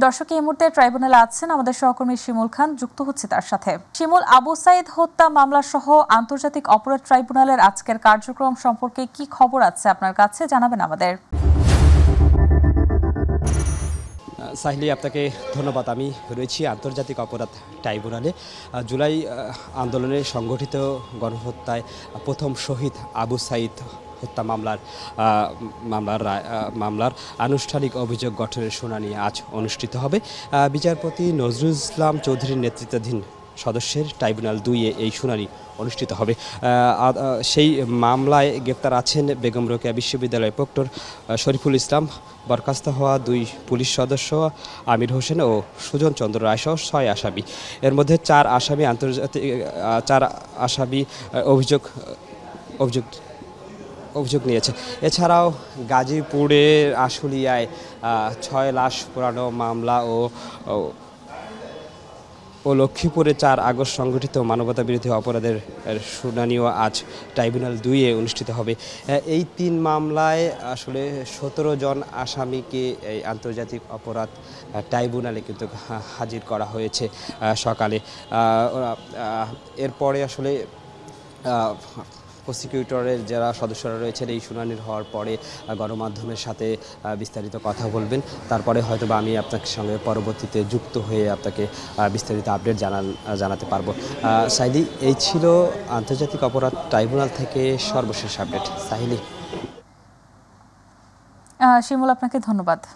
দর্শক এই মুহূর্তে ট্রাইব্যুনালে আছেন আমাদের সহকর্মী শিমুল খান, যুক্ত হচ্ছে তার সাথে। শিমুল, আবু সাইদ হত্যা মামলা সহ আন্তর্জাতিক অপরাধ ট্রাইব্যুনালের আজকের কার্যক্রম সম্পর্কে কি খবর আছে আপনার কাছে, জানাবেন আমাদের। সাহিলি, আপনাকে ধন্যবাদ। আমি রয়েছি আন্তর্জাতিক অপরাধ ট্রাইব্যুনালে। জুলাই আন্দোলনে সংগঠিত গণহত্যায় প্রথম শহীদ আবু সাইদ হত্যা মামলার আনুষ্ঠানিক অভিযোগ গঠনের শুনানি আজ অনুষ্ঠিত হবে। বিচারপতি নজরুল ইসলাম চৌধুরীর নেতৃত্বাধীন সদস্যের ট্রাইব্যুনাল 2-এ এই শুনানি অনুষ্ঠিত হবে। সেই মামলায় গ্রেপ্তার আছেন বেগম রোকেয়া বিশ্ববিদ্যালয়ের প্রক্টর শরীফুল ইসলাম, বরখাস্ত হওয়া 2 পুলিশ সদস্য আমির হোসেন ও সুজন চন্দ্র রায় সহ 6 আসামি। এর মধ্যে 4 আসামি অভিযোগ নিয়েছে। এছাড়াও গাজীপুরের আশুলিয়ায় 6 লাশ পোড়ানো মামলা ও লক্ষ্মীপুরে 4 আগস্ট সংঘটিত মানবতাবিরোধী অপরাধের শুনানিও আজ ট্রাইব্যুনাল 2-এ অনুষ্ঠিত হবে। এই 3 মামলায় আসলে 17 জন আসামিকে এই আন্তর্জাতিক অপরাধ ট্রাইব্যুনালে কিন্তু হাজির করা হয়েছে সকালে। এরপরে আসলে প্রসিকিউটরের যারা সদস্যরা রয়েছেন এই শুনানির হওয়ার পরে গণমাধ্যমের সাথে বিস্তারিত কথা বলবেন। তারপরে হয়তোবা আমি আপনার সঙ্গে পরবর্তীতে যুক্ত হয়ে আপনাকে বিস্তারিত আপডেট জানাতে পারবো। সাহিলি, এই ছিল আন্তর্জাতিক অপরাধ ট্রাইব্যুনাল থেকে সর্বশেষ আপডেট। সাহিলি। শিমুল, আপনাকে ধন্যবাদ।